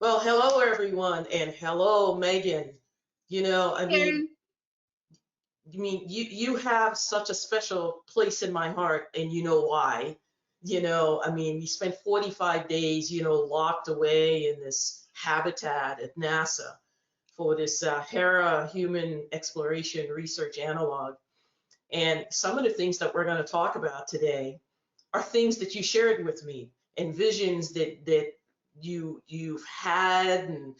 Well, hello everyone, and hello Megan. You know, I mean, Karen. you have such a special place in my heart, and you know why. We spent 45 days, locked away in this habitat at NASA for this Hera Human Exploration Research Analog. And some of the things that we're going to talk about today are things that you shared with me and visions that you've had and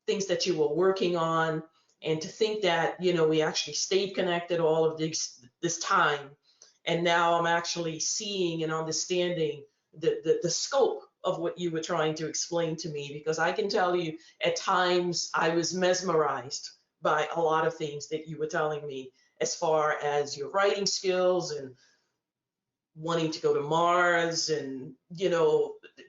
things that you were working on. And to think that we actually stayed connected all of this time, and now I'm actually seeing and understanding the scope of what you were trying to explain to me, because I can tell you at times I was mesmerized by a lot of things that you were telling me as far as your writing skills and wanting to go to Mars, and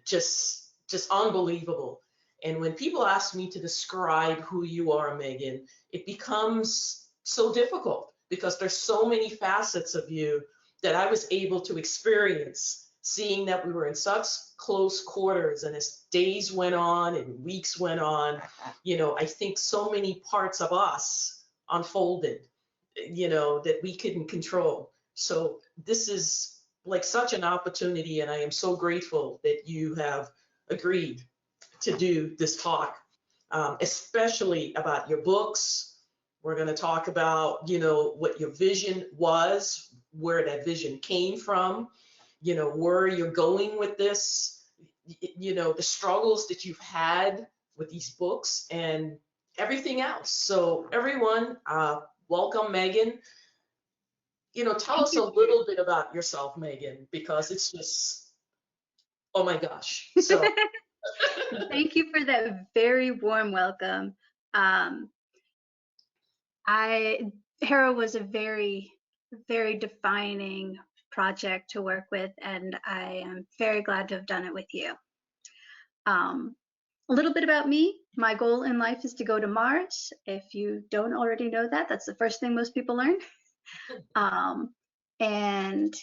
just unbelievable. And when people ask me to describe who you are, Megan, it becomes so difficult because there's so many facets of you that I was able to experience, seeing that we were in such close quarters. And as days went on and weeks went on, I think so many parts of us unfolded, that we couldn't control. So this is like such an opportunity, and I am so grateful that you have agreed to do this talk, especially about your books. We're going to talk about, what your vision was, where that vision came from, where you're going with this, the struggles that you've had with these books and everything else. So everyone, welcome, Megan. Tell Thank us a you, Karen. little bit about yourself, Megan, because it's just, oh my gosh. So, Thank you for that very warm welcome. Um, I Hera was a very, very defining project to work with, and I am very glad to have done it with you. Um, a little bit about me. My goal in life is to go to Mars. If you don't already know that, that's the first thing most people learn. And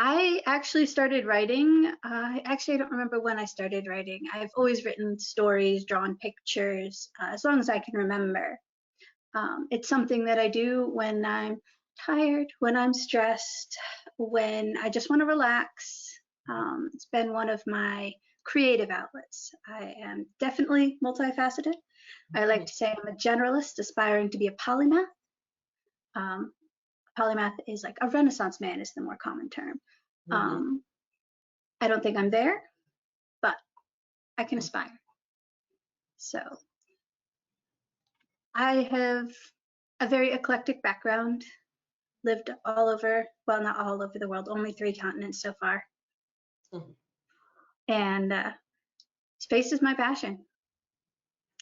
I actually started writing. Actually, I don't remember when I started writing. I've always written stories, drawn pictures, as long as I can remember. It's something that I do when I'm tired, when I'm stressed, when I just want to relax. It's been one of my creative outlets. I am definitely multifaceted. I like to say I'm a generalist aspiring to be a polymath. Um, Polymath is like a Renaissance man is the more common term. mhm. Um, I don't think I'm there, but I can aspire. So I have a very eclectic background, lived all over, well, not all over the world, only 3 continents so far. Mhm. And space is my passion.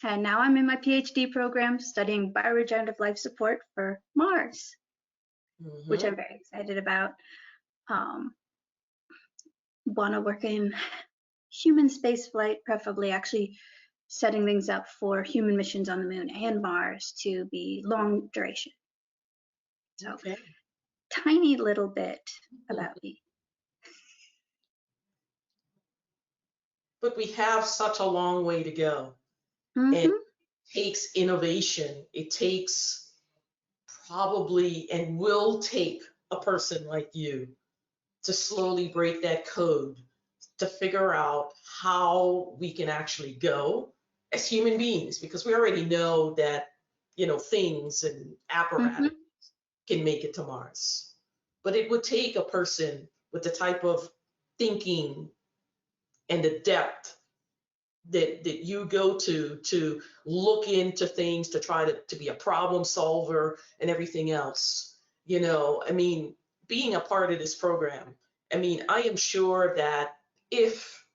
And now I'm in my PhD program studying bioregenerative life support for Mars, which Mhm. I'm very excited about. Um, Want to work in human space flight, preferably actually setting things up for human missions on the moon and Mars to be long duration. So, Okay. tiny little bit Mhm. about me. But we have such a long way to go. And Mm-hmm. it takes innovation. It takes probably and will take a person like you to slowly break that code, to figure out how we can actually go as human beings, because we already know that, things and apparatus Mm-hmm. can make it to Mars. But it would take a person with the type of thinking and the depth that you go to look into things, to try to be a problem solver and everything else. Being a part of this program, I am sure that if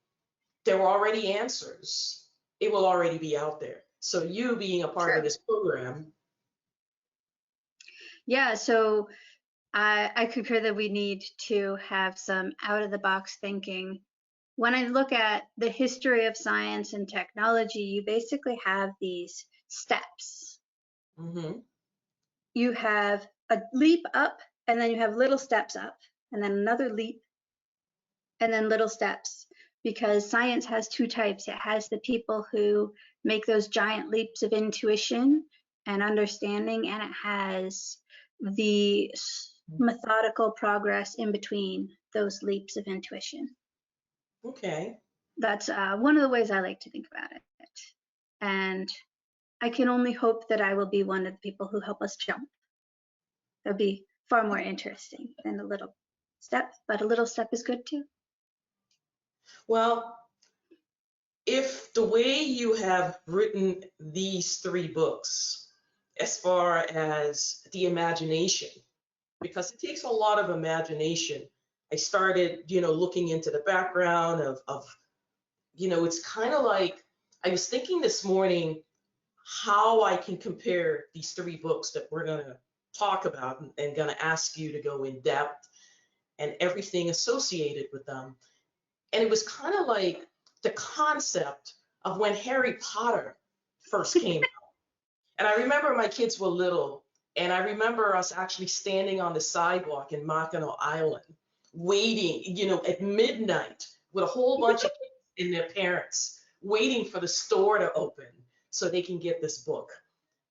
there were already answers, it will already be out there. So you being a part of True. this program. Yeah, so I concur that we need to have some out of the box thinking. When I look at the history of science and technology, you basically have these steps. Mhm. You have a leap up, and then you have little steps up, and then another leap, and then little steps. because science has two types. It has the people who make those giant leaps of intuition and understanding, and it has the methodical progress in between those leaps of intuition. Okay. That's one of the ways I like to think about it. And I can only hope that I will be one of the people who help us jump. That'll be far more interesting than a little step, but a little step is good too. Well, if the way you have written these 3 books, as far as the imagination, because it takes a lot of imagination. I started, looking into the background of it's kind of like, I was thinking this morning how I can compare these 3 books that we're going to talk about and going to ask you to go in depth and everything associated with them. And it was kind of like the concept of when Harry Potter first came out. And I remember my kids were little, and I remember us actually standing on the sidewalk in Mackinac Island, waiting, at midnight with a whole bunch of kids and their parents, waiting for the store to open so they can get this book.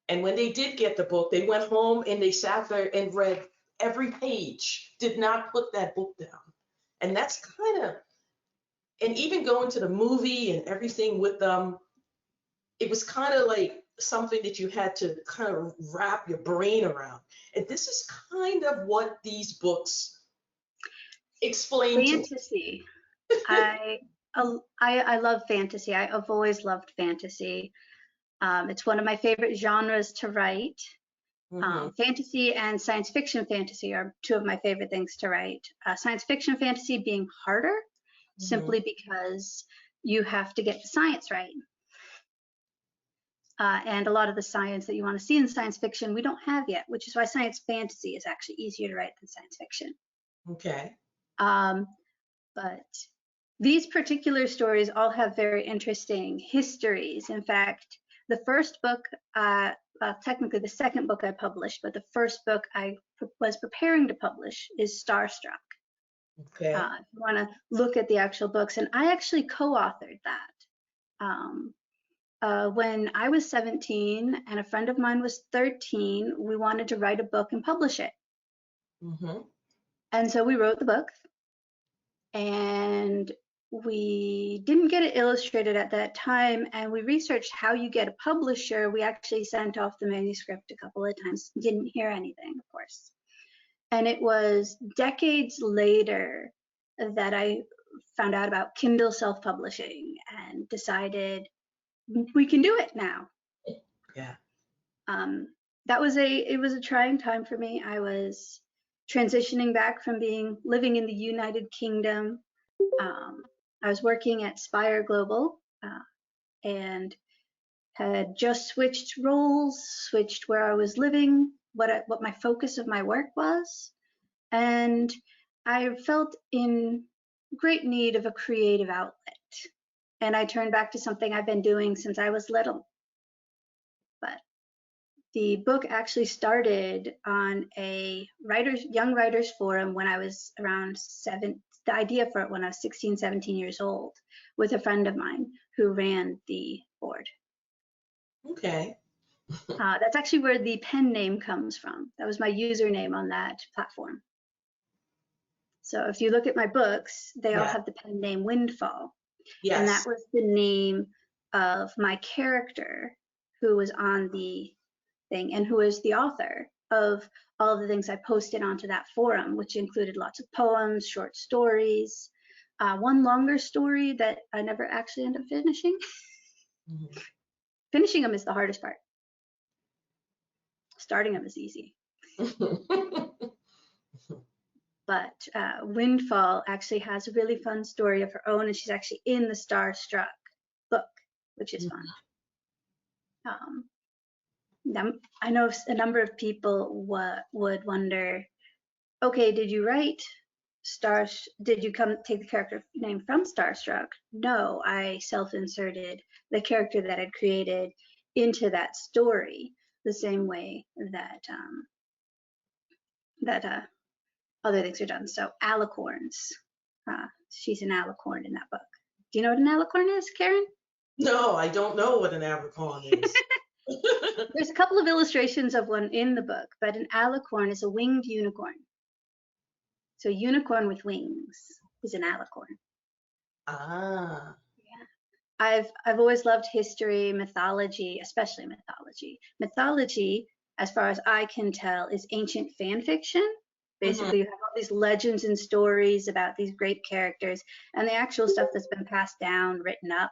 And when they did get the book, they went home and they sat there and read every page, did not put that book down. And that's kind of, and even going to the movie and everything with them, it was kind of like something that you had to kind of wrap your brain around. And this is kind of what these books explain to fantasy. I love fantasy. I've always loved fantasy. It's one of my favorite genres to write. Fantasy and science fiction fantasy are 2 of my favorite things to write. Science fiction fantasy being harder, simply because you have to get the science right. And a lot of the science that you want to see in science fiction, we don't have yet, which is why science fantasy is actually easier to write than science fiction. Okay. But these particular stories all have very interesting histories. In fact, the first book, technically the second book I published, but the first book I was preparing to publish is Starstruck. Okay. If you want to look at the actual books, and I actually co-authored that. When I was 17 and a friend of mine was 13, we wanted to write a book and publish it. And so we wrote the book, and we didn't get it illustrated at that time, and we researched how you get a publisher. We actually sent off the manuscript a couple of times, didn't hear anything, of course. And it was decades later that I found out about Kindle self-publishing and decided we can do it now. Yeah. It was a trying time for me. I was transitioning back from living in the United Kingdom. I was working at Spire Global and had just switched roles, switched where I was living, what my focus of my work was, and I felt in great need of a creative outlet. And I turned back to something I've been doing since I was little. But the book actually started on a young writers forum when I was around 7. The idea for it when I was 16, 17 years old, with a friend of mine who ran the board. Okay. That's actually where the pen name comes from. That was my username on that platform. So if you look at my books, they all have the pen name Windfall. Yes. And that was the name of my character who was on the thing and who is the author of all of the things I posted onto that forum, which included lots of poems, short stories, one longer story that I never actually ended up finishing. Finishing them is the hardest part. Starting them is easy. But Windfall actually has a really fun story of her own, and she's actually in the Starstruck book, which is fun. I know a number of people would wonder, okay, did you take the character name from Starstruck? No, I self-inserted the character that I'd created into that story, the same way that other things are done. So alicorns, she's an alicorn in that book. Do you know what an alicorn is, Karen? No, I don't know what an abercorn is. There's a couple of illustrations of one in the book, but an alicorn is a winged unicorn. So unicorn with wings is an alicorn. Ah. Yeah. I've always loved history, mythology, especially mythology. Mythology, as far as I can tell, is ancient fan fiction. Basically, you have all these legends and stories about these great characters, and the actual stuff that's been passed down, written up,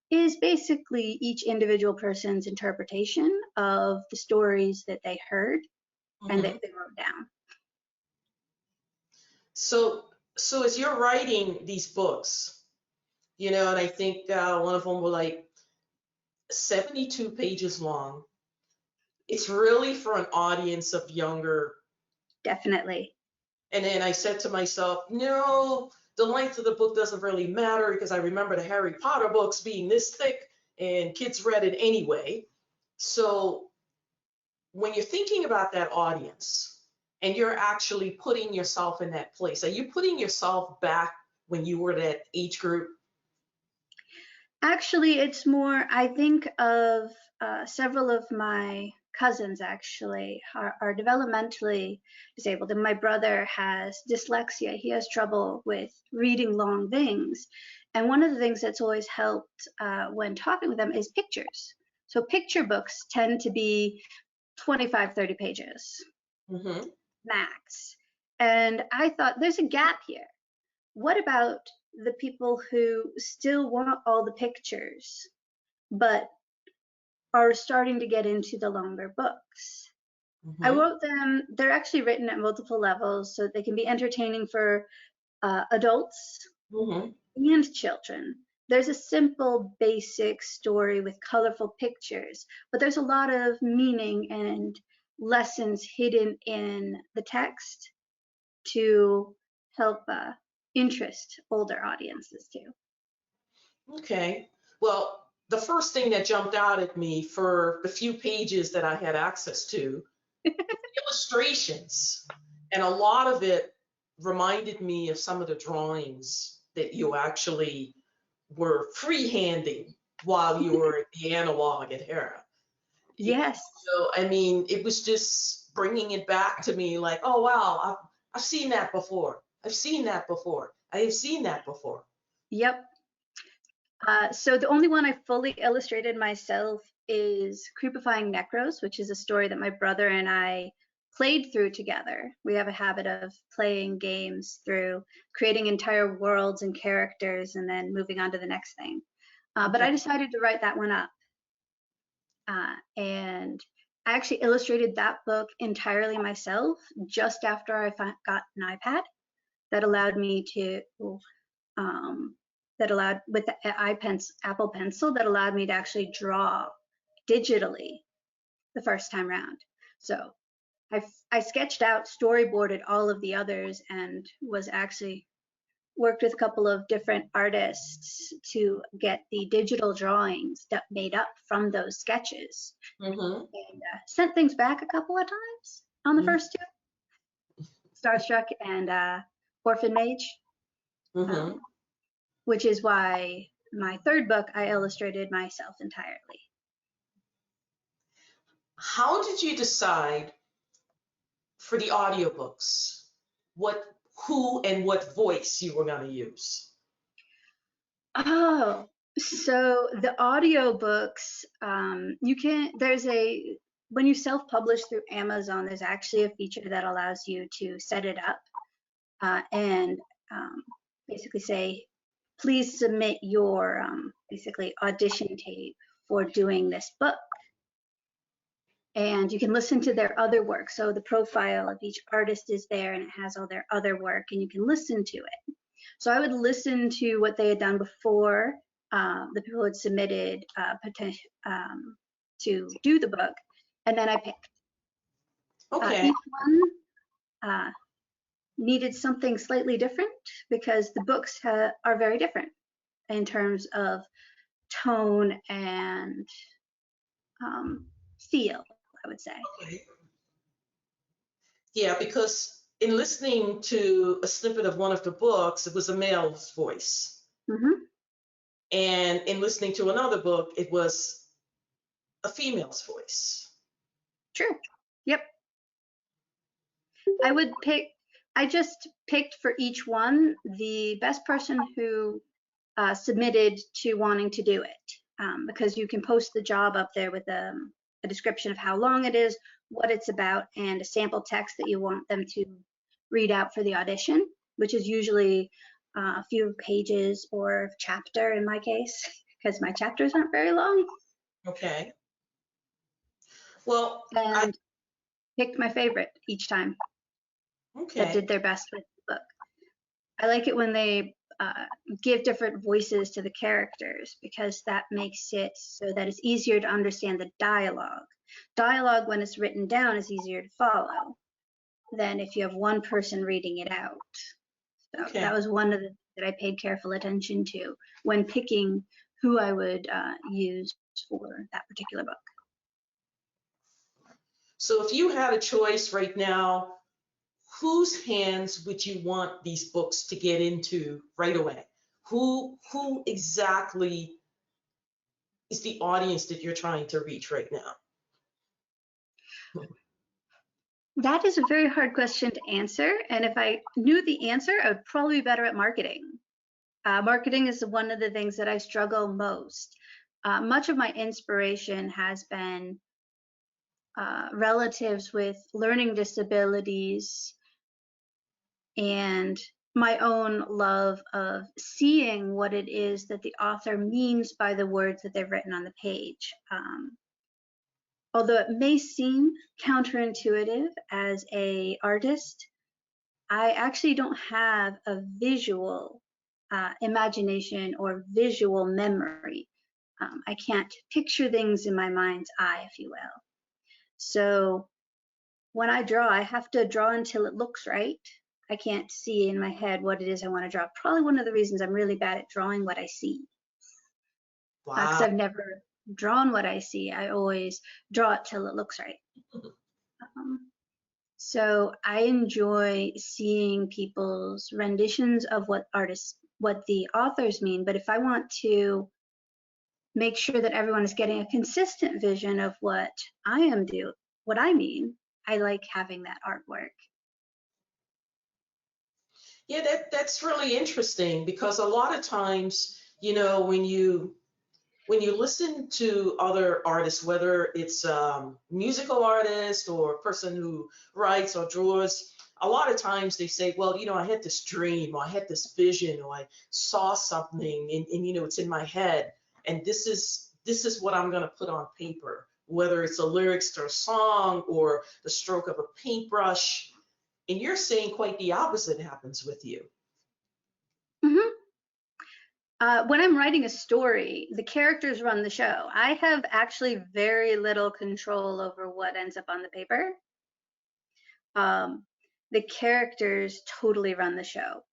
is basically each individual person's interpretation of the stories that they heard and that they wrote down. So as you're writing these books, you know, and I think one of them were like 72 pages long. It's really for an audience of younger. Definitely. And then I said to myself, no, the length of the book doesn't really matter because I remember the Harry Potter books being this thick and kids read it anyway. So when you're thinking about that audience and you're actually putting yourself in that place, are you putting yourself back when you were that age group? Actually, it's more, I think of several of my cousins actually are developmentally disabled, and my brother has dyslexia. He has trouble with reading long things. And one of the things that's always helped when talking with them is pictures. So picture books tend to be 25, 30 pages max. And I thought there's a gap here. What about the people who still want all the pictures, but are starting to get into the longer books? I wrote them, they're actually written at multiple levels so they can be entertaining for adults and children. There's a simple, basic story with colorful pictures, but there's a lot of meaning and lessons hidden in the text to help interest older audiences too. Okay. Well, the first thing that jumped out at me for the few pages that I had access to, illustrations. And a lot of it reminded me of some of the drawings that you actually were freehanding while you were at the analog at Hera. Yes. So, I mean, it was just bringing it back to me like, oh, wow, I've seen that before. I've seen that before. I have seen that before. Yep. So the only one I fully illustrated myself is Creepifying Necros, which is a story that my brother and I played through together. We have a habit of playing games through creating entire worlds and characters and then moving on to the next thing. But I decided to write that one up. And I actually illustrated that book entirely myself just after I got an iPad that allowed me to with the Apple Pencil that allowed me to actually draw digitally the first time round. So I sketched out, storyboarded all of the others, and was actually worked with a couple of different artists to get the digital drawings made up from those sketches, and sent things back a couple of times on the first two, Starstruck and Orphan Mage. Which is why my third book I illustrated myself entirely. How did you decide for the audiobooks who and what voice you were going to use? Oh, so the audiobooks, when you self-publish through Amazon, there's actually a feature that allows you to set it up and basically say, please submit your basically audition tape for doing this book. And you can listen to their other work. So the profile of each artist is there and it has all their other work and you can listen to it. So I would listen to what they had done before the people had submitted to do the book, and then I picked. Okay. Each one needed something slightly different because the books are very different in terms of tone and feel, I would say. Okay. Yeah, because in listening to a snippet of one of the books, it was a male's voice. And in listening to another book, it was a female's voice. True. Yep. I just picked for each one the best person who submitted to wanting to do it, because you can post the job up there with a description of how long it is, what it's about, and a sample text that you want them to read out for the audition, which is usually a few pages or chapter in my case, because my chapters aren't very long. Okay. Well, and picked my favorite each time that did their best with the book. I like it when they give different voices to the characters, because that makes it so that it's easier to understand the dialogue. Dialogue, when it's written down, is easier to follow than if you have one person reading it out. So that was one of the things that I paid careful attention to when picking who I would use for that particular book. So if you had a choice right now, whose hands would you want these books to get into right away? Who exactly is the audience that you're trying to reach right now? That is a very hard question to answer. And if I knew the answer, I would probably be better at marketing. Marketing is one of the things that I struggle most. Much of my inspiration has been relatives with learning disabilities and my own love of seeing what it is that the author means by the words that they've written on the page. Although it may seem counterintuitive as an artist, I actually don't have a visual imagination or visual memory. I can't picture things in my mind's eye, if you will. So when I draw, I have to draw until it looks right. I can't see in my head what it is I want to draw. Probably one of the reasons I'm really bad at drawing what I see. Wow. Because I've never drawn what I see. I always draw it till it looks right. So I enjoy seeing people's renditions of what the authors mean. But if I want to make sure that everyone is getting a consistent vision of what I mean, I like having that artwork. Yeah, that's really interesting, because a lot of times, when you listen to other artists, whether it's musical artist or a person who writes or draws, a lot of times they say, well, I had this dream, or I had this vision, or I saw something, and it's in my head, and this is what I'm going to put on paper, whether it's the lyrics to a song or the stroke of a paintbrush. And you're saying quite the opposite happens with you. When I'm writing a story, the characters run the show. I have actually very little control over what ends up on the paper. The characters totally run the show.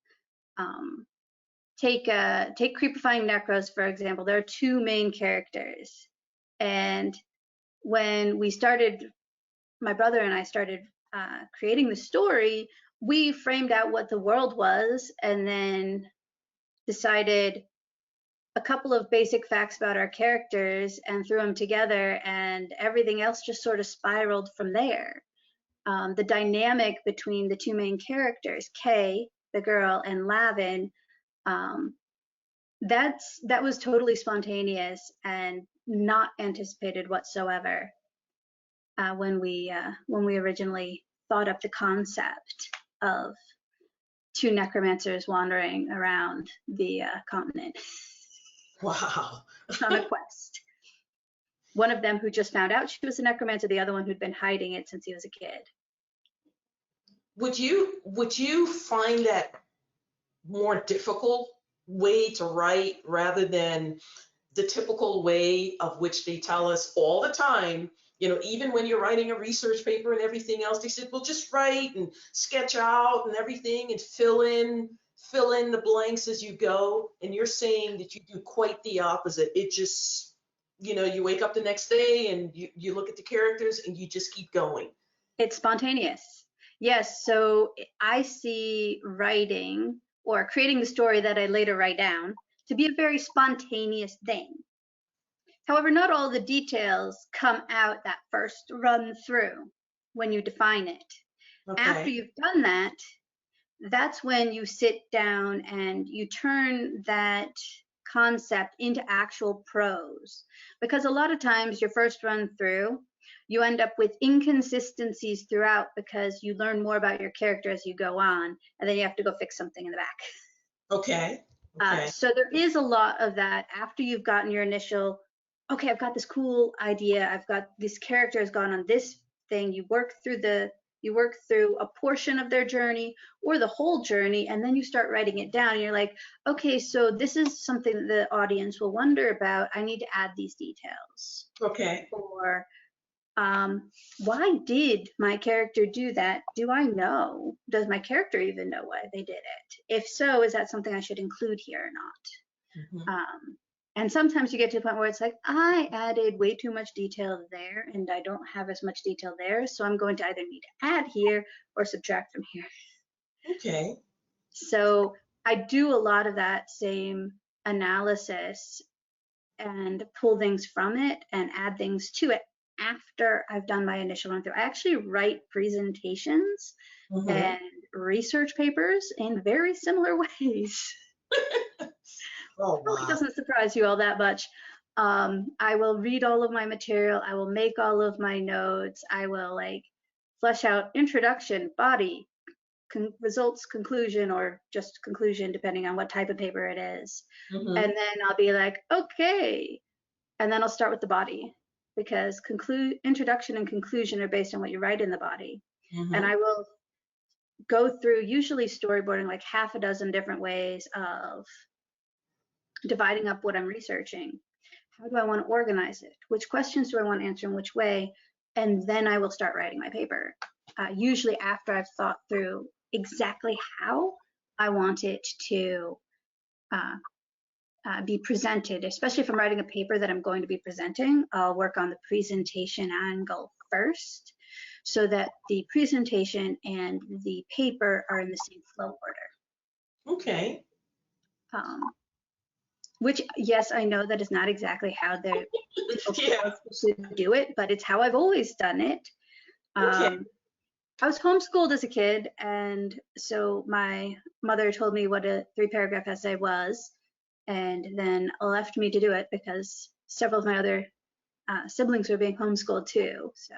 Take Creepifying Necros, for example. There are two main characters. And when my brother and I started creating the story, we framed out what the world was and then decided a couple of basic facts about our characters and threw them together, and everything else just sort of spiraled from there. The dynamic between the two main characters, Kay, the girl, and Lavin, that was totally spontaneous and not anticipated whatsoever when we originally thought up the concept of two necromancers wandering around the continent. Wow. On a quest. One of them who just found out she was a necromancer, the other one who'd been hiding it since he was a kid. Would you find that more difficult way to write rather than the typical way of which they tell us all the time? Even when you're writing a research paper and everything else, they said, well, just write and sketch out and everything and fill in the blanks as you go. And you're saying that you do quite the opposite. It just, you wake up the next day and you look at the characters and you just keep going. It's spontaneous. Yes, so I see writing or creating the story that I later write down to be a very spontaneous thing. However, not all the details come out that first run through when you define it. After Okay. you've done that, that's when you sit down and you turn that concept into actual prose. Because a lot of times your first run through, you end up with inconsistencies throughout because you learn more about your character as you go on, and then you have to go fix something in the back. Okay. Okay. So there is a lot of that after you've gotten your initial, okay, I've got this cool idea, I've got this character has gone on this thing, you work through a portion of their journey or the whole journey, and then you start writing it down and you're like, okay, so this is something that the audience will wonder about, I need to add these details. Okay. Or why did my character do that? Do I know? Does my character even know why they did it? If so, is that something I should include here or not? Mhm. And sometimes you get to a point where it's like, I added way too much detail there and I don't have as much detail there, so I'm going to either need to add here or subtract from here. Okay. So I do a lot of that same analysis and pull things from it and add things to it after I've done my initial run through. I actually write presentations Mhm. and research papers in very similar ways. Oh, Probably wow. doesn't surprise you all that much. I will read all of my material. I will make all of my notes. I will like flesh out introduction, body, results, conclusion, or just conclusion, depending on what type of paper it is. Mhm. And then I'll be like, okay. And then I'll start with the body because introduction and conclusion are based on what you write in the body. And Mhm. I will go through usually storyboarding like half a dozen different ways of dividing up what I'm researching. How do I want to organize it? Which questions do I want to answer in which way? And then I will start writing my paper. Usually after I've thought through exactly how I want it to be presented, especially if I'm writing a paper that I'm going to be presenting, I'll work on the presentation angle first so that the presentation and the paper are in the same flow order. Okay. Which, yes, I know that is not exactly how the folks Yeah. are supposed to do it, but it's how I've always done it. Okay. I was homeschooled as a kid, and so my mother told me what a 3-paragraph essay was, and then left me to do it because several of my other siblings were being homeschooled too. So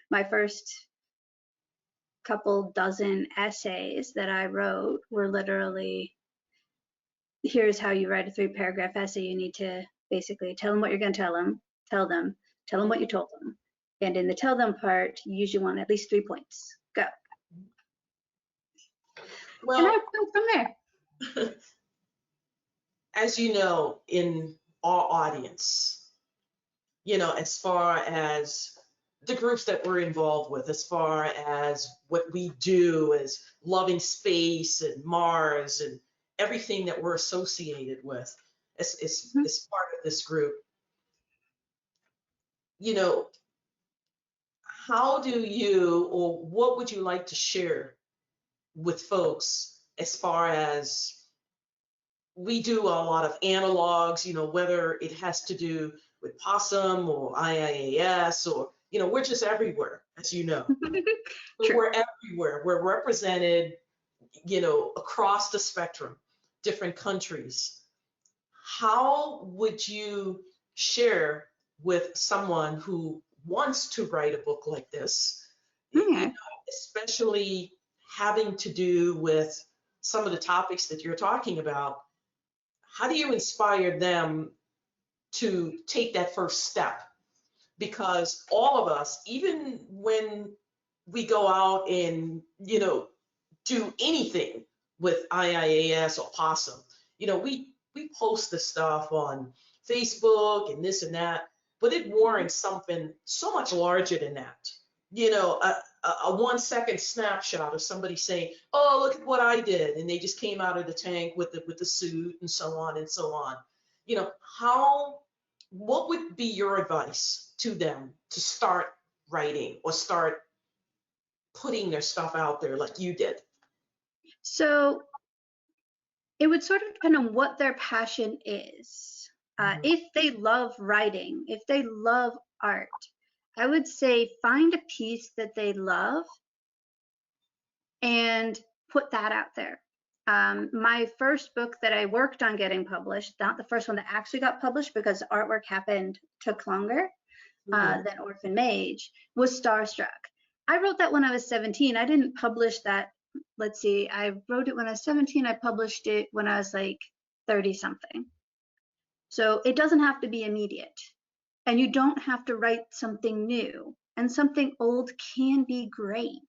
my first couple dozen essays that I wrote were literally, here's how you write a 3-paragraph essay. You need to basically tell them what you're going to tell them, tell them what you told them. And in the tell them part, you usually want at least 3 points. Go. And I Well, went from there. as you know, in our audience, as far as the groups that we're involved with, as far as what we do as loving space and Mars and everything that we're associated with as part of this group, you know, how do you or what would you like to share with folks as far as we do a lot of analogs, whether it has to do with Possum or IIAS or, we're just everywhere, as you know. True. We're everywhere. We're represented, across the spectrum, different countries. How would you share with someone who wants to write a book like this, Okay. especially having to do with some of the topics that you're talking about? How do you inspire them to take that first step? Because all of us, even when we go out and, do anything with IIAS or Possum, we post the stuff on Facebook and this and that, but it warrants something so much larger than that. A 1-second snapshot of somebody saying, "Oh, look at what I did," and they just came out of the tank with the suit and so on and so on. What would be your advice to them to start writing or start putting their stuff out there like you did? So It would sort of depend on what their passion is. If they love writing, if they love art, I would say find a piece that they love and put that out there. My first book that I worked on getting published, not the first one that actually got published because artwork took longer than Orphan Mage, was Starstruck. I wrote that when I was 17. I didn't publish that. Let's see, I wrote it when I was 17. I published it when I was like 30 something. So it doesn't have to be immediate. And you don't have to write something new. And something old can be great.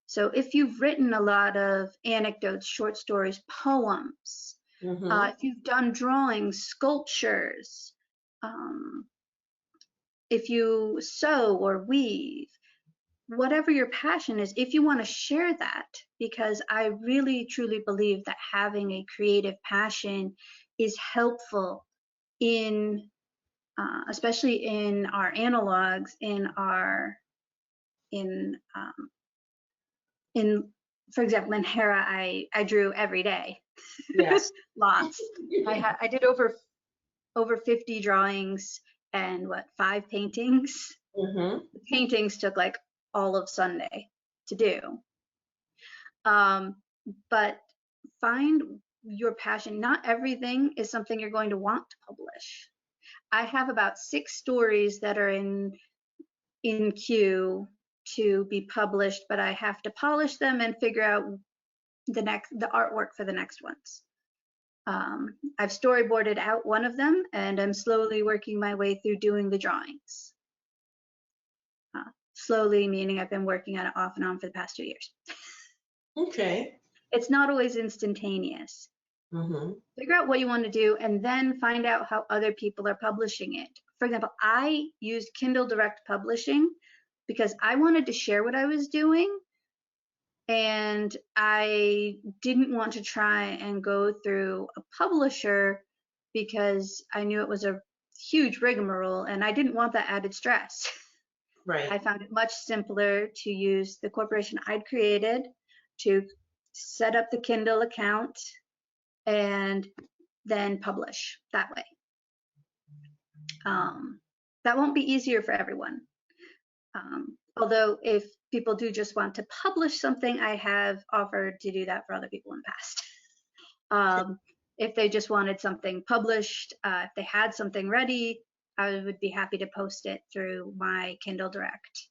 So if you've written a lot of anecdotes, short stories, poems, if you've done drawings, sculptures, if you sew or weave, whatever your passion is, if you want to share that, because I really truly believe that having a creative passion is helpful in, especially in our analogs, for example, in Hera, I drew every day. Yes. Lots. I did over 50 drawings and 5 paintings. The paintings took like all of Sunday to do. But find your passion. Not everything is something you're going to want to publish. I have about 6 stories that are in queue to be published, but I have to polish them and figure out the artwork for the next ones. I've storyboarded out one of them, and I'm slowly working my way through doing the drawings. Slowly meaning I've been working on it off and on for the past 2 years. Okay. It's not always instantaneous. Figure out what you want to do, and then find out how other people are publishing it. For example, I used Kindle Direct Publishing because I wanted to share what I was doing, and I didn't want to try and go through a publisher because I knew it was a huge rigmarole, and I didn't want that added stress. Right. I found it much simpler to use the corporation I'd created to set up the Kindle account and then publish that way. That won't be easier for everyone. Although if people do just want to publish something, I have offered to do that for other people in the past. If they just wanted something published, if they had something ready, I would be happy to post it through my Kindle Direct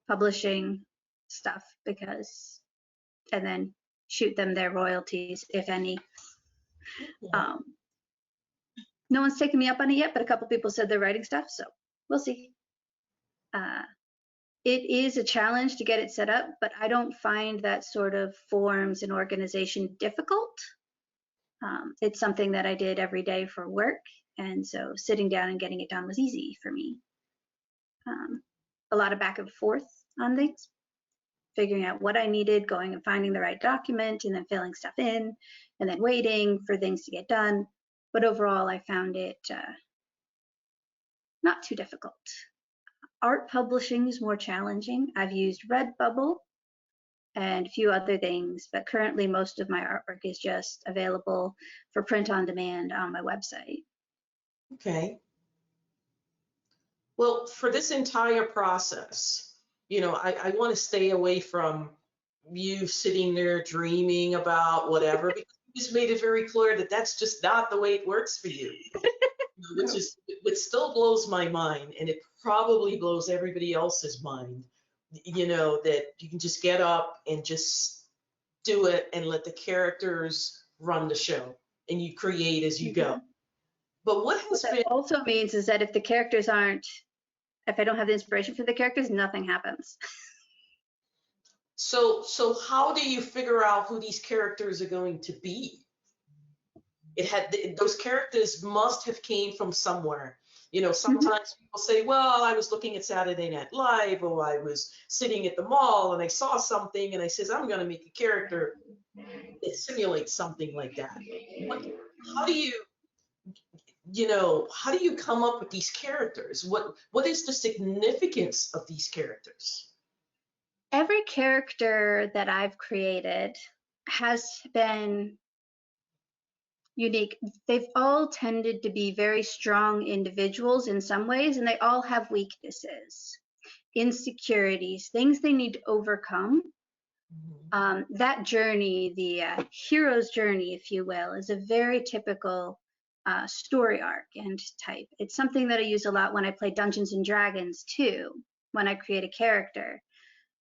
publishing stuff, and then shoot them their royalties, if any. No one's taken me up on it yet, but a couple people said they're writing stuff, so we'll see. It is a challenge to get it set up, but I don't find that sort of forms and organization difficult. It's something that I did every day for work, and so sitting down and getting it done was easy for me. A lot of back and forth on things, figuring out what I needed, going and finding the right document, and then filling stuff in, and then waiting for things to get done. But overall, I found it not too difficult. Art publishing is more challenging. I've used Redbubble and a few other things, but currently most of my artwork is just available for print on demand on my website. Okay. Well, for this entire process, I want to stay away from you sitting there dreaming about whatever, because you just made it very clear that that's just not the way it works for you. Which still blows my mind, and it probably blows everybody else's mind, that you can just get up and just do it and let the characters run the show, and you create as you go. But what that also means is that if the characters if I don't have the inspiration for the characters, nothing happens. So how do you figure out who these characters are going to be? Those characters must have came from somewhere. Sometimes people say, well, I was looking at Saturday Night Live, or I was sitting at the mall and I saw something and I says, I'm going to make a character that simulates something like that. How do you come up with these characters? What is the significance of these characters? Every character that I've created has been unique. They've all tended to be very strong individuals in some ways, and they all have weaknesses, insecurities, things they need to overcome. That journey, the hero's journey, if you will, is a very typical story arc and type. It's something that I use a lot when I play Dungeons and Dragons too, when I create a character.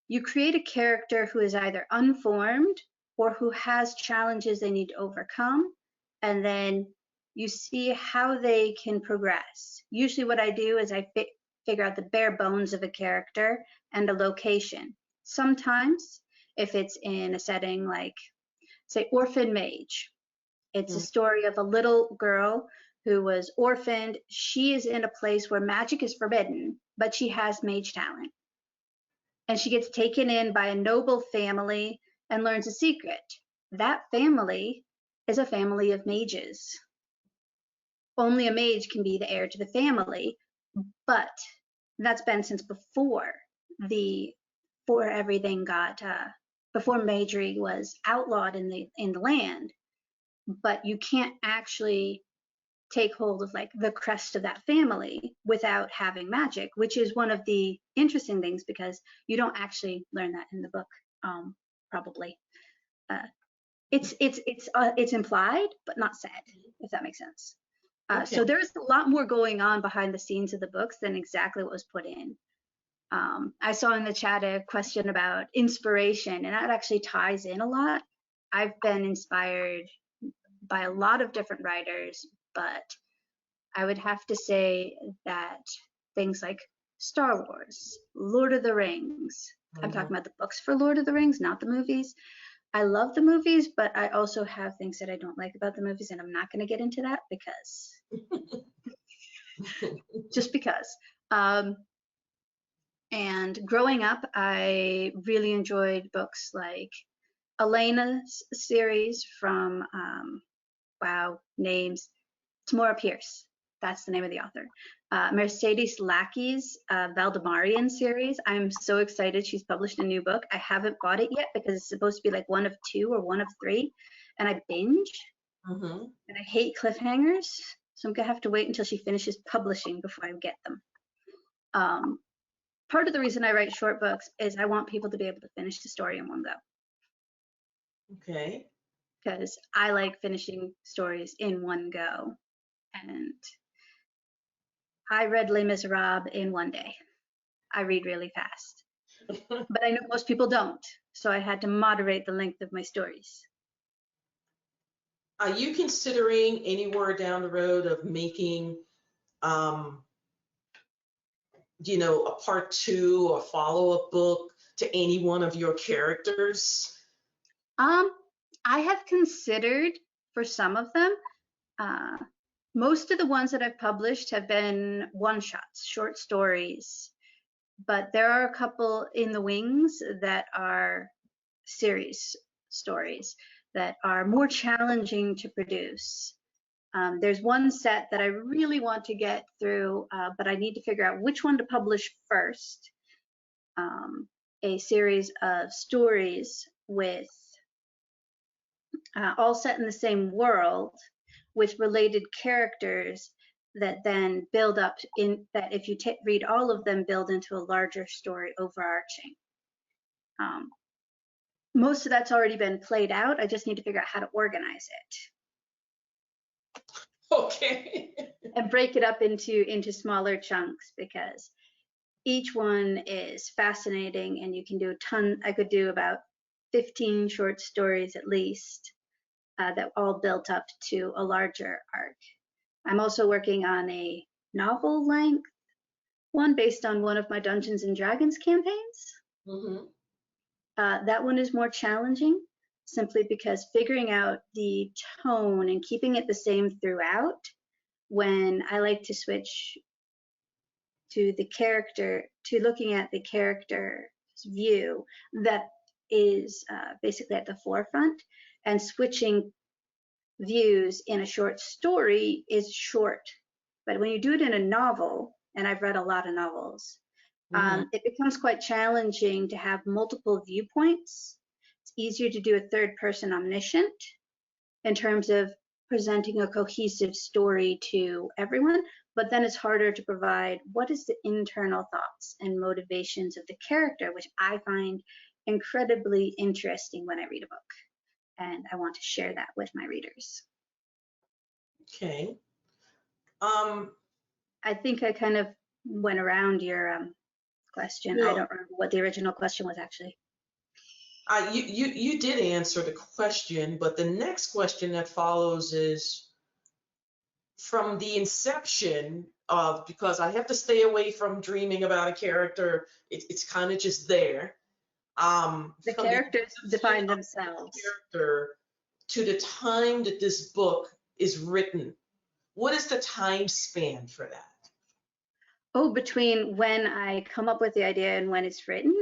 You create a character who is either unformed or who has challenges they need to overcome, and then you see how they can progress. Usually what I do is I figure out the bare bones of a character and a location. Sometimes, if it's in a setting like, say, Orphan Mage, it's a story of a little girl who was orphaned. She is in a place where magic is forbidden, but she has mage talent. And she gets taken in by a noble family and learns a secret. That family is a family of mages. Only a mage can be the heir to the family, but that's been since before everything got before magery was outlawed in the land. But you can't actually take hold of like the crest of that family without having magic, which is one of the interesting things because you don't actually learn that in the book. Probably it's implied but not said, if that makes sense. Okay. So there's a lot more going on behind the scenes of the books than exactly what was put in. I saw in the chat a question about inspiration, and that actually ties in a lot. I've been inspired by a lot of different writers, but I would have to say that things like Star Wars, Lord of the Rings, I'm talking about the books for Lord of the Rings, not the movies. I love the movies, but I also have things that I don't like about the movies, and I'm not going to get into that because just because. And growing up, I really enjoyed books like Elena's series from, wow, names, Tamora Pierce. That's the name of the author. Mercedes Lackey's Valdemarian series. I'm so excited. She's published a new book. I haven't bought it yet because it's supposed to be like one of 2 or one of 3. And I binge. And I hate cliffhangers. So I'm going to have to wait until she finishes publishing before I get them. Part of the reason I write short books is I want people to be able to finish the story in one go. Okay. Because I like finishing stories in one go. And I read Les Miserables in one day. I read really fast. But I know most people don't. So I had to moderate the length of my stories. Are you considering anywhere down the road of making, you know, a part 2 or follow-up book to any one of your characters? I have considered for some of them. Most of the ones that I've published have been one-shots, short stories, but there are a couple in the wings that are series stories that are more challenging to produce. There's one set that I really want to get through, but I need to figure out which one to publish first. A series of stories with all set in the same world with related characters that then build up in that if you read all of them build into a larger story overarching. Most of that's already been played out. I just need to figure out how to organize it. Okay. And break it up into smaller chunks because each one is fascinating and you can do a ton. I could do about 15 short stories at least that all built up to a larger arc. I'm also working on a novel length one based on one of my Dungeons and Dragons campaigns. That one is more challenging simply because figuring out the tone and keeping it the same throughout when I like to switch to the character, to looking at the character's view that is basically at the forefront, and switching views in a short story is short. But when you do it in a novel, and I've read a lot of novels, it becomes quite challenging to have multiple viewpoints. easier to do a third person omniscient in terms of presenting a cohesive story to everyone, but then it's harder to provide what is the internal thoughts and motivations of the character, which I find incredibly interesting when I read a book. And I want to share that with my readers. Okay. I think I kind of went around your question. I don't remember what the original question was actually. You did answer the question, but the next question that follows is from the inception of, because I have to stay away from dreaming about a character, it's kind of just there. The characters define themselves. Character to the time that this book is written, what is the time span for that? Oh, between when I come up with the idea and when it's written?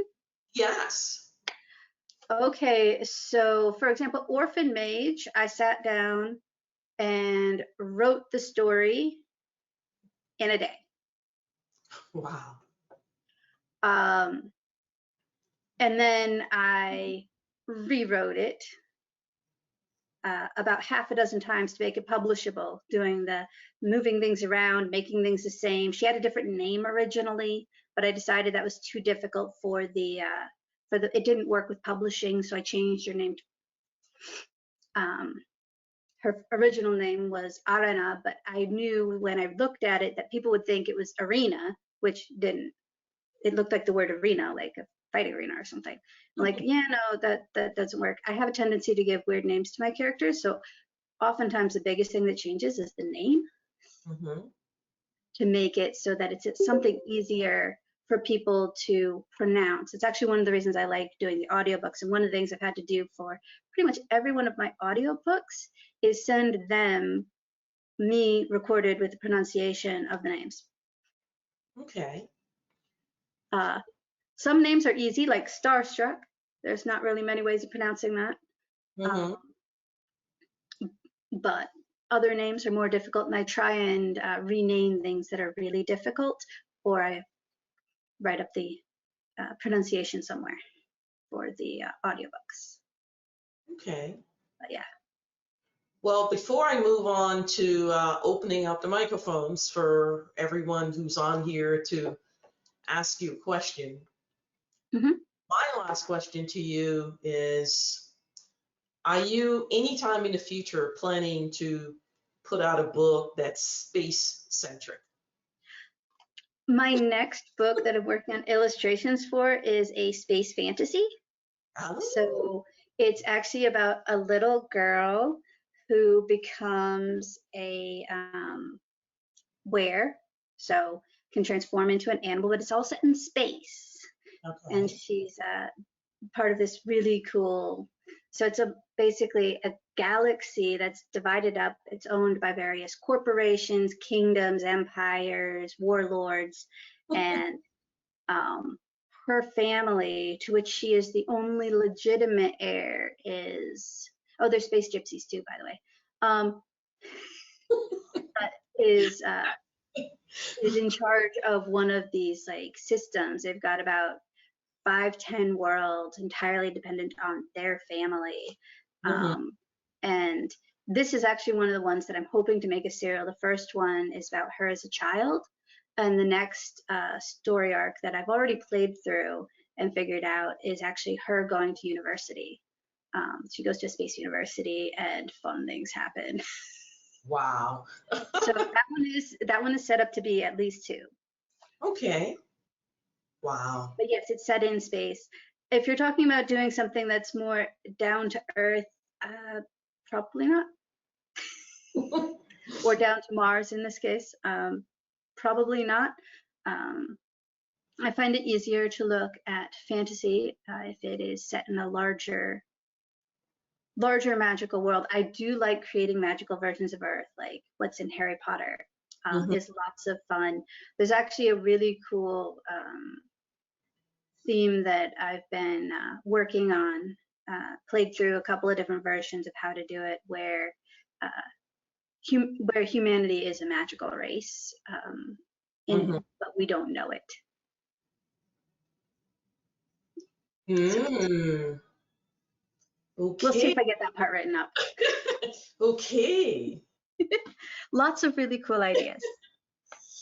Yes. Okay, so for example, Orphan Mage, I sat down and wrote the story in a day. Wow. And then I rewrote it about half a dozen times to make it publishable, doing the moving things around, making things the same. She had a different name originally, but I decided that was too difficult for the it didn't work with publishing, so I changed her name. Her original name was Arena, but I knew when I looked at it that people would think it was arena, which didn't. It looked like the word arena, like a fighting arena or something. I'm like, yeah, no, that doesn't work. I have a tendency to give weird names to my characters, so oftentimes the biggest thing that changes is the name to make it so that it's something easier for people to pronounce. It's actually one of the reasons I like doing the audiobooks, and one of the things I've had to do for pretty much every one of my audiobooks is send them me recorded with the pronunciation of the names. Okay. Some names are easy, like Starstruck. There's not really many ways of pronouncing that. But other names are more difficult, and I try and rename things that are really difficult, or I write up the pronunciation somewhere for the audiobooks. Okay. But yeah. Well, before I move on to opening up the microphones for everyone who's on here to ask you a question, my last question to you is, are you anytime in the future planning to put out a book that's space-centric? My next book that I'm working on illustrations for is a space fantasy. Oh. So it's actually about a little girl who becomes a were, so can transform into an animal, but it's all set in space. Okay. And she's part of this really cool, so it's basically a galaxy that's divided up. It's owned by various corporations, kingdoms, empires, warlords, and her family, to which she is the only legitimate heir, is, oh, there's space gypsies too, by the way, is in charge of one of these like systems. They've got about 5-10 worlds entirely dependent on their family. And this is actually one of the ones that I'm hoping to make a serial. The first one is about her as a child, and the next story arc that I've already played through and figured out is actually her going to university. She goes to a space university and fun things happen. Wow. So that one is set up to be at least 2. Okay. Wow. But yes, it's set in space. If you're talking about doing something that's more down to earth, probably not. Or down to Mars in this case, probably not. I find it easier to look at fantasy if it is set in a larger magical world. I do like creating magical versions of Earth, like what's in Harry Potter. Is lots of fun. There's actually a really cool theme that I've been working on, played through a couple of different versions of how to do it, where humanity is a magical race, but we don't know it. We'll see Okay. if I get that part written up. Okay. Lots of really cool ideas.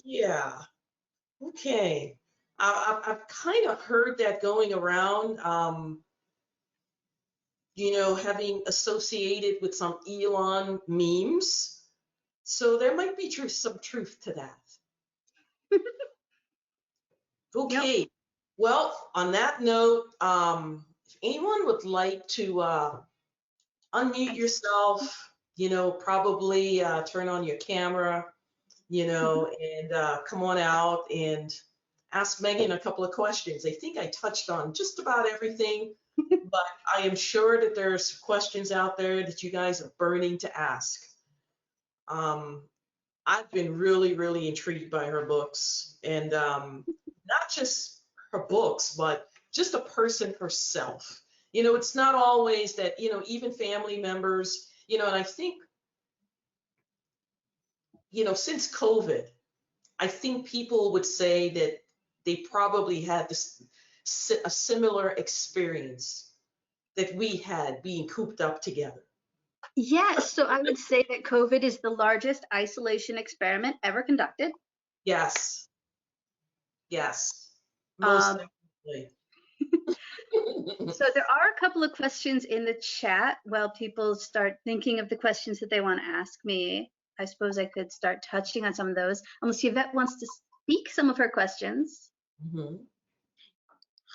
Yeah. Okay. I've kind of heard that going around, having associated with some Elon memes. So there might be some truth to that. Yep. Okay. Well, on that note, if anyone would like to unmute yourself, probably turn on your camera, and come on out and ask Megan a couple of questions. I think I touched on just about everything, but I am sure that there's questions out there that you guys are burning to ask. I've been really, really intrigued by her books, and not just her books, but just a person herself. It's not always that, even family members, and I think, since COVID, I think people would say that they probably had a similar experience that we had being cooped up together. Yes, so I would say that COVID is the largest isolation experiment ever conducted. Yes, yes, most Um, definitely. so there are a couple of questions in the chat while people start thinking of the questions that they want to ask me. I suppose I could start touching on some of those, unless Yvette wants to speak some of her questions. Mhm.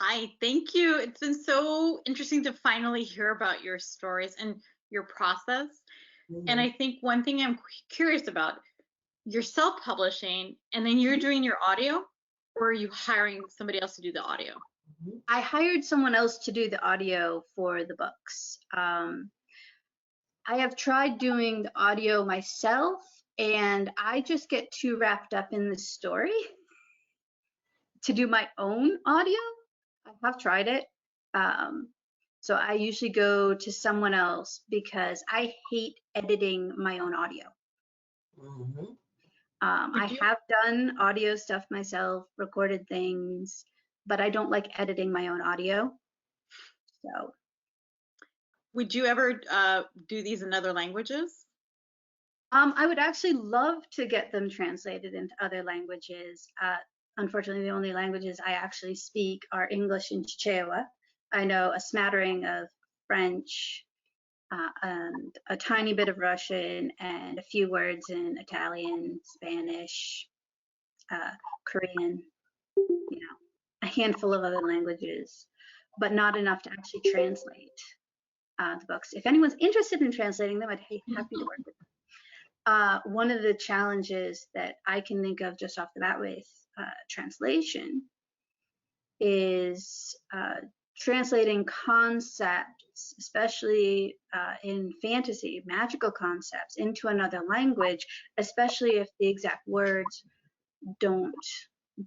Hi, thank you. It's been so interesting to finally hear about your stories and your process. And I think one thing I'm curious about, you're self-publishing and then you're doing your audio, or are you hiring somebody else to do the audio? I hired someone else to do the audio for the books. I have tried doing the audio myself, and I just get too wrapped up in the story to do my own audio. I have tried it. So I usually go to someone else because I hate editing my own audio. Mhm. I have done audio stuff myself, recorded things, but I don't like editing my own audio. So Would you ever do these in other languages? I would actually love to get them translated into other languages. Unfortunately, the only languages I actually speak are English and Chichewa. I know a smattering of French and a tiny bit of Russian and a few words in Italian, Spanish, Korean, a handful of other languages, but not enough to actually translate the books. If anyone's interested in translating them, I'd be happy to work with them. One of the challenges that I can think of just off the bat with translation is translating concepts, especially in fantasy, magical concepts, into another language, especially if the exact words don't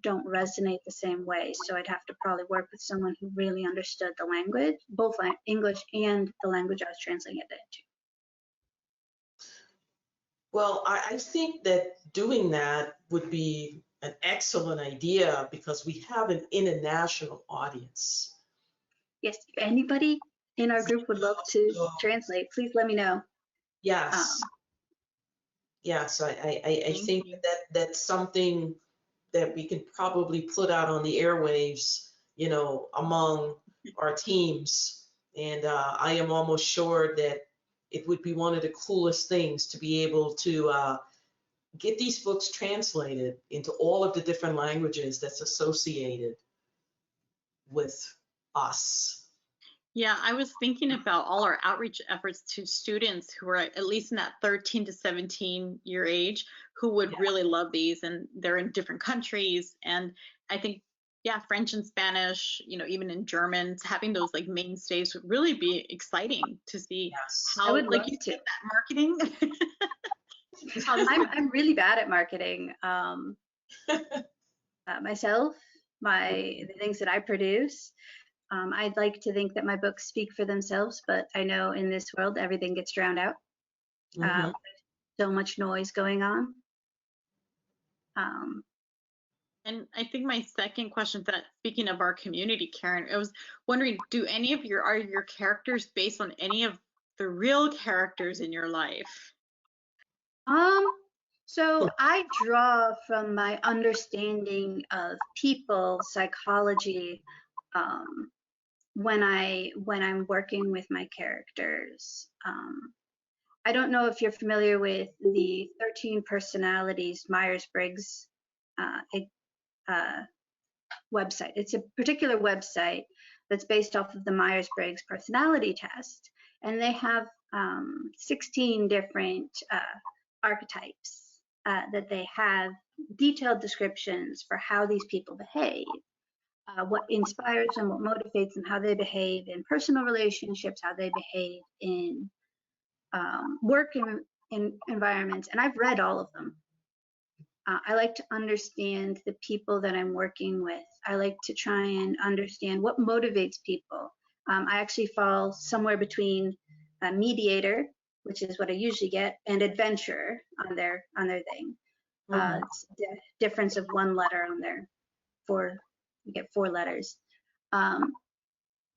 resonate the same way. So I'd have to probably work with someone who really understood the language, both English and the language I was translating it into. Well, I think that doing that would be an excellent idea because we have an international audience. Yes, if anybody in our group would love to So, translate, please let me know. yes, yes, I think that's something that we can probably put out on the airwaves, among our teams. And I am almost sure that it would be one of the coolest things to be able to get these books translated into all of the different languages that's associated with us. Yeah, I was thinking about all our outreach efforts to students who are at least in that 13 to 17 year age who would really love these, and they're in different countries. And I think, yeah, French and Spanish, even in German, having those like mainstays would really be exciting to see how, I would like love you to. said, that marketing. I'm really bad at marketing. Myself, the things that I produce. I'd like to think that my books speak for themselves, but I know in this world everything gets drowned out. Mhm. So much noise going on. And I think my second question, that speaking of our community, Karen, I was wondering, are your characters based on any of the real characters in your life? So I draw from my understanding of people psychology when I'm working with my characters. I don't know if you're familiar with the 13 personalities Myers-Briggs website. It's a particular website that's based off of the Myers-Briggs personality test, and they have 16 different archetypes that they have detailed descriptions for how these people behave, what inspires them, what motivates them, how they behave in personal relationships, how they behave in work in environments, and I've read all of them. I like to understand the people that I'm working with. I like to try and understand what motivates people. I actually fall somewhere between a mediator, which is what I usually get, and adventurer on their thing. It's the difference of one letter on there. You get 4 letters.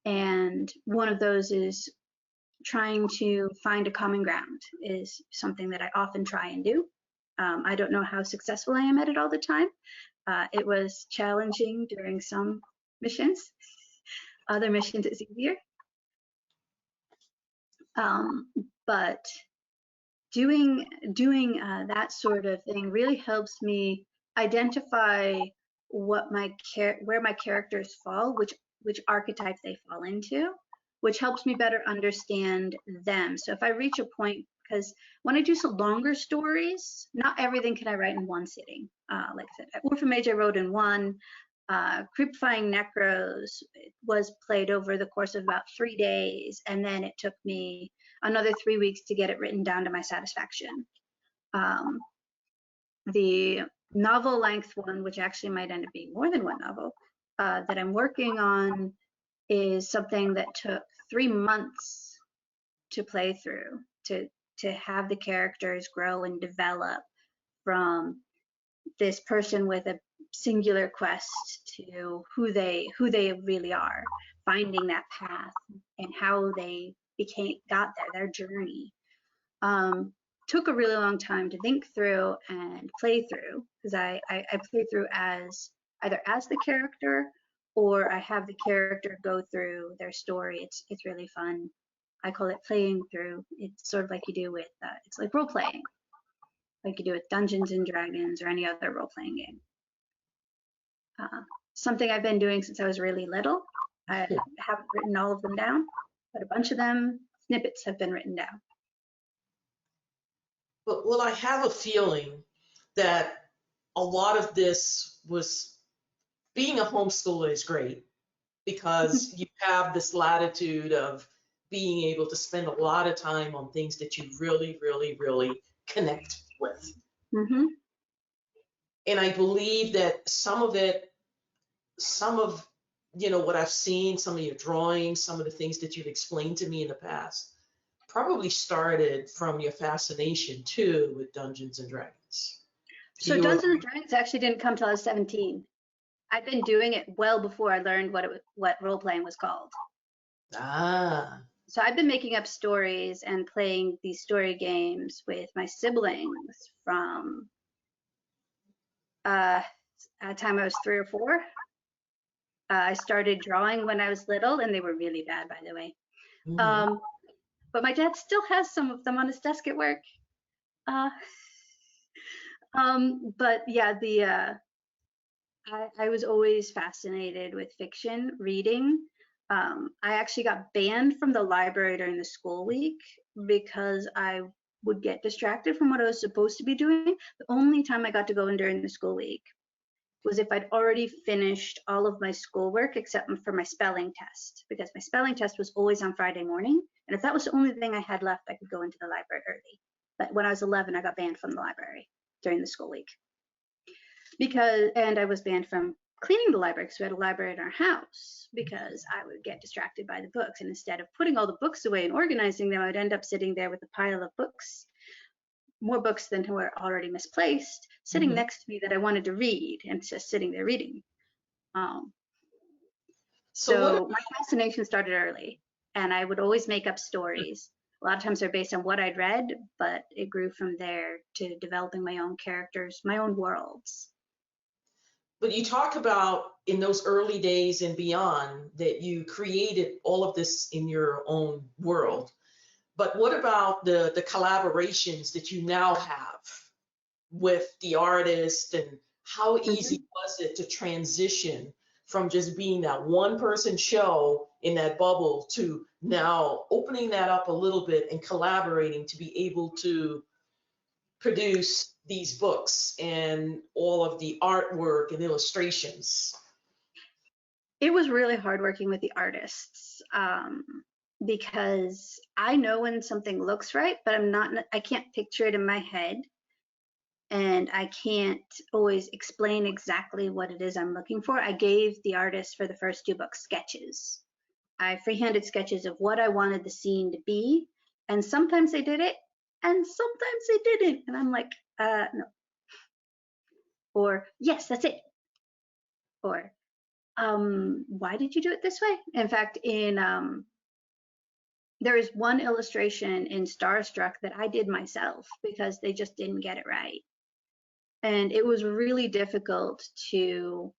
And one of those is trying to find a common ground, is something that I often try and do. I don't know how successful I am at it all the time. It was challenging during some missions. Other missions it's easier. But doing that sort of thing really helps me identify where my characters fall, which archetype they fall into, which helps me better understand them. So if I reach a point, because when I do some longer stories, not everything can I write in one sitting. Like I said, Orphan Mage I wrote in one. Creepifying Necros was played over the course of about 3 days, and then it took me another 3 weeks to get it written down to my satisfaction. The novel length one, which actually might end up being more than one novel, that I'm working on, is something that took 3 months to play through, to have the characters grow and develop from this person with a singular quest to who they really are, finding that path and how they got there, their journey. Took a really long time to think through and play through, because I play through either as the character, or I have the character go through their story. It's really fun. I call it playing through. It's sort of like you do with it's like role playing, like you do with Dungeons and Dragons or any other role playing game. Something I've been doing since I was really little. I haven't written all of them down, but a bunch of them, snippets, have been written down. Well, I have a feeling that a lot of this was, being a homeschooler is great because you have this latitude of being able to spend a lot of time on things that you really, really, really connect with. Mm-hmm. And I believe that some of what I've seen, some of your drawings, some of the things that you've explained to me in the past, probably started from your fascination too with Dungeons and Dragons. So Dungeons and Dragons actually didn't come till I was 17. I've been doing it well before I learned what role playing was called. So I've been making up stories and playing these story games with my siblings from a time I was 3 or 4. I started drawing when I was little, and they were really bad, by the way. Mm-hmm. But my dad still has some of them on his desk at work. But yeah, I was always fascinated with fiction, reading. I actually got banned from the library during the school week because I would get distracted from what I was supposed to be doing. The only time I got to go in during the school week was if I'd already finished all of my schoolwork except for my spelling test, because my spelling test was always on Friday morning. And if that was the only thing I had left, I could go into the library early. But when I was 11, I got banned from the library during the school week. And I was banned from cleaning the library because we had a library in our house, because I would get distracted by the books. And instead of putting all the books away and organizing them, I would end up sitting there with a pile of books more books than were already misplaced sitting next to me that I wanted to read, and just sitting there reading. So my fascination started early, and I would always make up stories. A lot of times they're based on what I'd read, but it grew from there to developing my own characters, my own worlds. But you talk about in those early days and beyond that you created all of this in your own world. But what about the collaborations that you now have with the artist, and how easy was it to transition from just being that one person show in that bubble to now opening that up a little bit and collaborating to be able to produce these books and all of the artwork and illustrations? It was really hard working with the artists, because I know when something looks right, but I can't picture it in my head. And I can't always explain exactly what it is I'm looking for. I gave the artist for the first 2 books sketches. I freehanded sketches of what I wanted the scene to be, and sometimes they did it, and sometimes they didn't. And I'm like, no. Or, yes, that's it. Or, why did you do it this way? In fact, there is one illustration in Starstruck that I did myself because they just didn't get it right. And it was really difficult to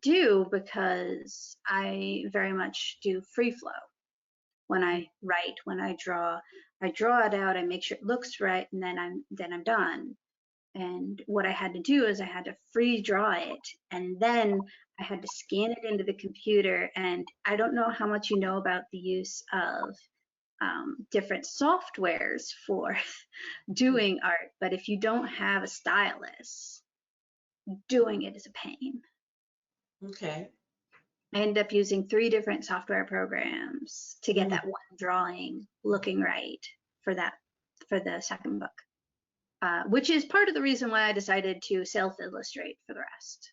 do because I very much do free flow. When I write, when I draw it out, I make sure it looks right, and then I'm done. And what I had to do is I had to free draw it, and then I had to scan it into the computer. And I don't know how much you know about the use of different softwares for doing art, but if you don't have a stylus, doing it is a pain. Okay. I ended up using 3 different software programs to get that one drawing looking right for the second book, which is part of the reason why I decided to self-illustrate for the rest.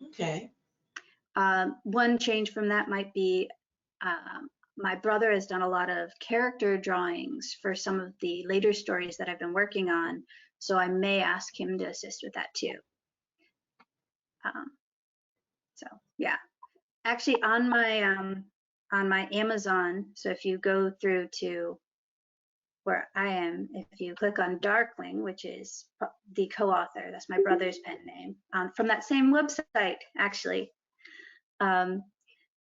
Okay. One change from that might be my brother has done a lot of character drawings for some of the later stories that I've been working on, so I may ask him to assist with that too. So yeah, actually on my Amazon, so if you go through to where I am, if you click on Darkling, which is the co-author, that's my brother's pen name, from that same website actually,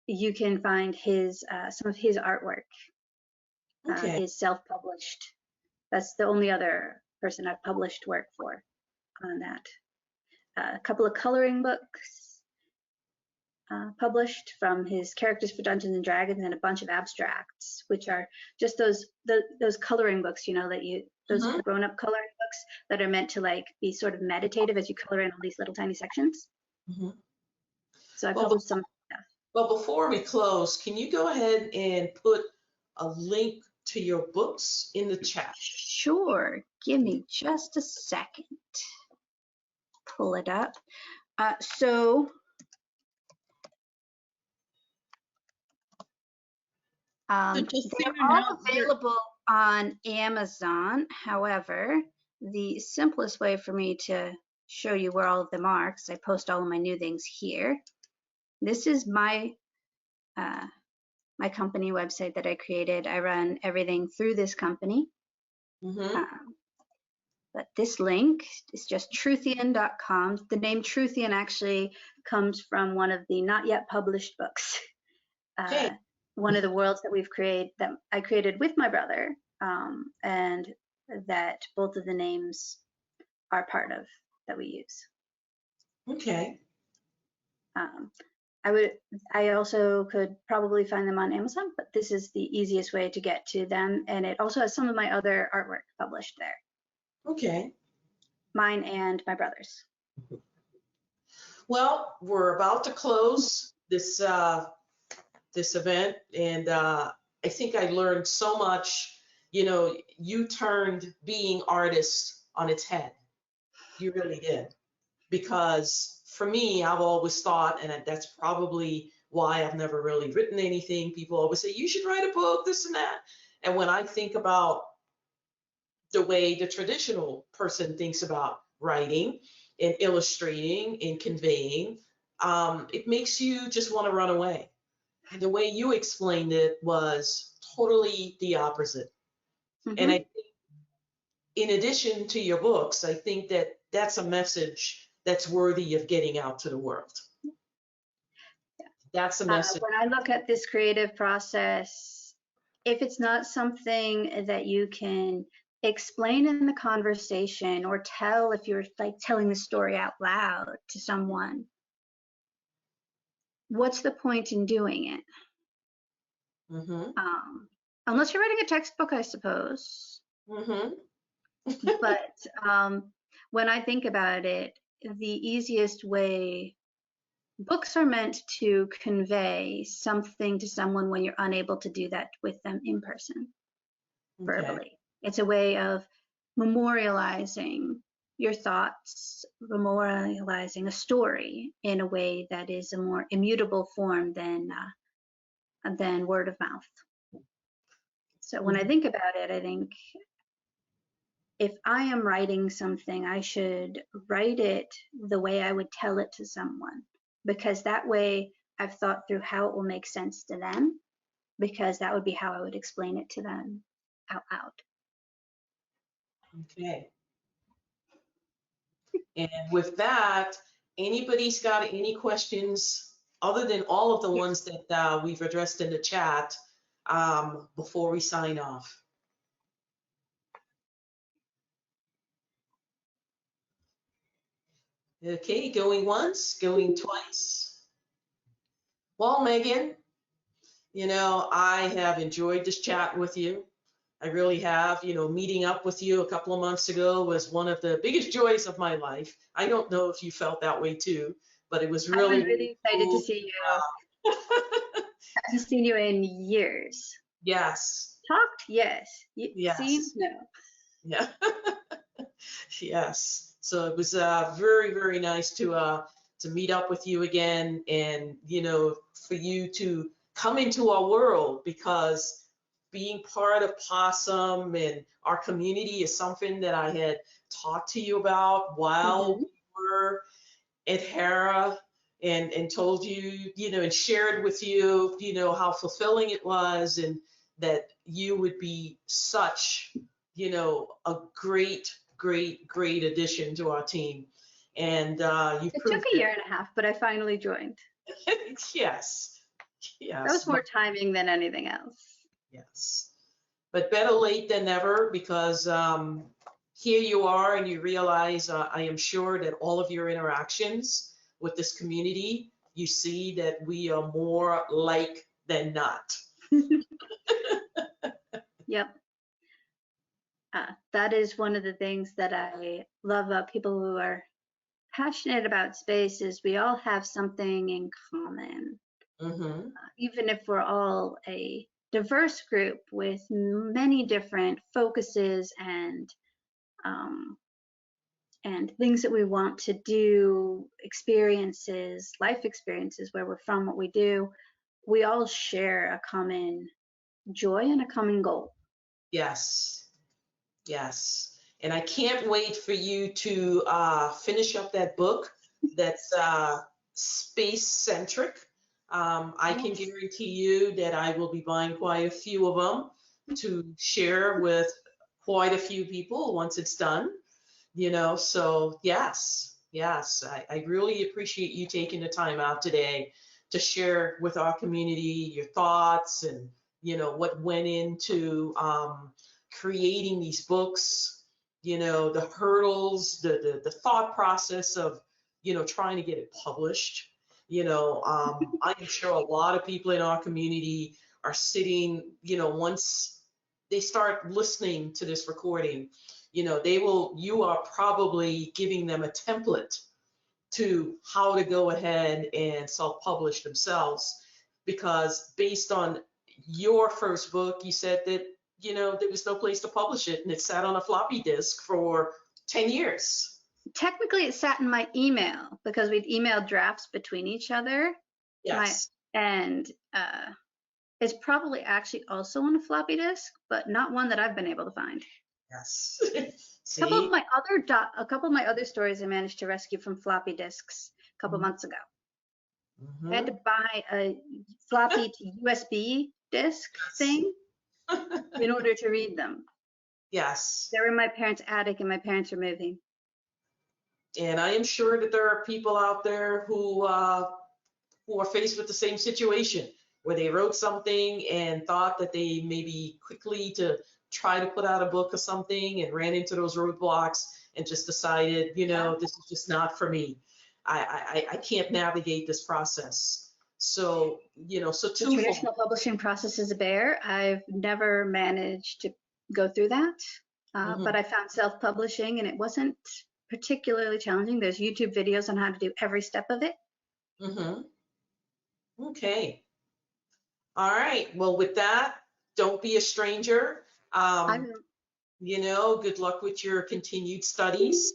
you can find his some of his artwork. Okay. Is self-published. That's the only other person I've published work for on that. A couple of coloring books published from his Characters for Dungeons and Dragons, and a bunch of abstracts, which are just those coloring books, you know, that those grown-up coloring books that are meant to like be sort of meditative as you color in all these little tiny sections. So I published some stuff. Well, before we close, can you go ahead and put a link to your books in the chat? Sure. Give me just a second. Pull it up. So they're all available on Amazon. However, the simplest way for me to show you where all of them are, because I post all of my new things here. This is my my company website that I created. I run everything through this company. But this link is just Truthian.com. The name Truthian actually comes from one of the not yet published books. One of the worlds that we've created, that I created with my brother, and that both of the names are part of, that we use. Okay. I also could probably find them on Amazon, but this is the easiest way to get to them, and it also has some of my other artwork published there. Okay. Mine and my brother's. Well, we're about to close this this event, and I think I learned so much. You know, you turned being artist on its head. You really did. Because for me, I've always thought, and that's probably why I've never really written anything. People always say, you should write a book, this and that. And when I think about the way the traditional person thinks about writing and illustrating and conveying. It makes you just want to run away. And the way you explained it was totally the opposite. And I Mm-hmm. think in addition to your books, I think that that's a message that's worthy of getting out to the world. That's a message. When I look at this creative process, if it's not something that you can explain in the conversation or tell if you're like telling the story out loud to someone, what's the point in doing it? Mm-hmm. Unless you're writing a textbook, I suppose. Mm-hmm. But when I think about it, the easiest way, books are meant to convey something to someone when you're unable to do that with them in person, verbally. It's a way of memorializing your thoughts, memorializing a story in a way that is a more immutable form than word of mouth. So when I think about it, I think if I am writing something, I should write it the way I would tell it to someone, because that way I've thought through how it will make sense to them, because that would be how I would explain it to them out loud. Okay. And with that, anybody's got any questions other than all of the ones that we've addressed in the chat before we sign off? Okay, going once, going twice. Well, Megan, you know, I have enjoyed this chat with you. I really have. You know, meeting up with you a couple of months ago was one of the biggest joys of my life. I don't know if you felt that way too, but it was I was really, really excited cool. to see you. I haven't seen you in years. Yes. Talked? Yes. Yes. Seen? No. Yeah. Yes. So it was very, very nice to meet up with you again, and you know, for you to come into our world, because being part of Possum and our community is something that I had talked to you about while we were at Hera, and told you, you know, and shared with you, you know, how fulfilling it was, and that you would be such, you know, a great, great, great addition to our team. And you It took proved a year and a half, but I finally joined. it. Yes. That was Yes. more timing than anything else. Yes. But better late than never, because here you are, and you realize, I am sure that all of your interactions with this community, you see that we are more like than not. Yep. That is one of the things that I love about people who are passionate about space, is we all have something in common. Mm-hmm. Even if we're all a diverse group with many different focuses and things that we want to do, experiences, life experiences, where we're from, what we do, we all share a common joy and a common goal. Yes. Yes. And I can't wait for you to finish up that book that's space centric. I can guarantee you that I will be buying quite a few of them to share with quite a few people once it's done. You know, so yes, yes, I really appreciate you taking the time out today to share with our community your thoughts, and, you know, what went into creating these books, you know, the hurdles, the thought process of, you know, trying to get it published. You know, I am sure a lot of people in our community are sitting, you know, once they start listening to this recording, you know, you are probably giving them a template to how to go ahead and self-publish themselves, because based on your first book, you said that, you know, there was no place to publish it, and it sat on a floppy disk for 10 years. Technically, it sat in my email because we'd emailed drafts between each other. Yes. It's probably actually also on a floppy disk, but not one that I've been able to find. Yes. A couple of See? my other stories I managed to rescue from floppy disks a couple months ago. I had to Mm-hmm. buy a floppy to USB disk thing in order to read them. Yes. They were in my parents' attic and my parents were moving. And I am sure that there are people out there who are faced with the same situation where they wrote something and thought that they maybe quickly to try to put out a book or something and ran into those roadblocks and just decided, this is just not for me. I can't navigate this process. So, so The twofold. traditional publishing process is a bear. I've never managed to go through that, but I found self-publishing and it wasn't particularly challenging. There's YouTube videos on how to do every step of it. Mm-hmm. Okay. All right. Well, with that, don't be a stranger. Good luck with your continued studies.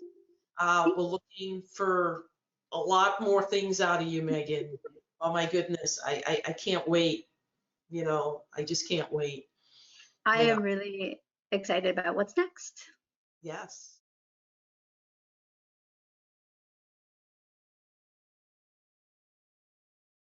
We're looking for a lot more things out of you, Megan. Oh my goodness, I can't wait. I just can't wait. I am really excited about what's next. Yes.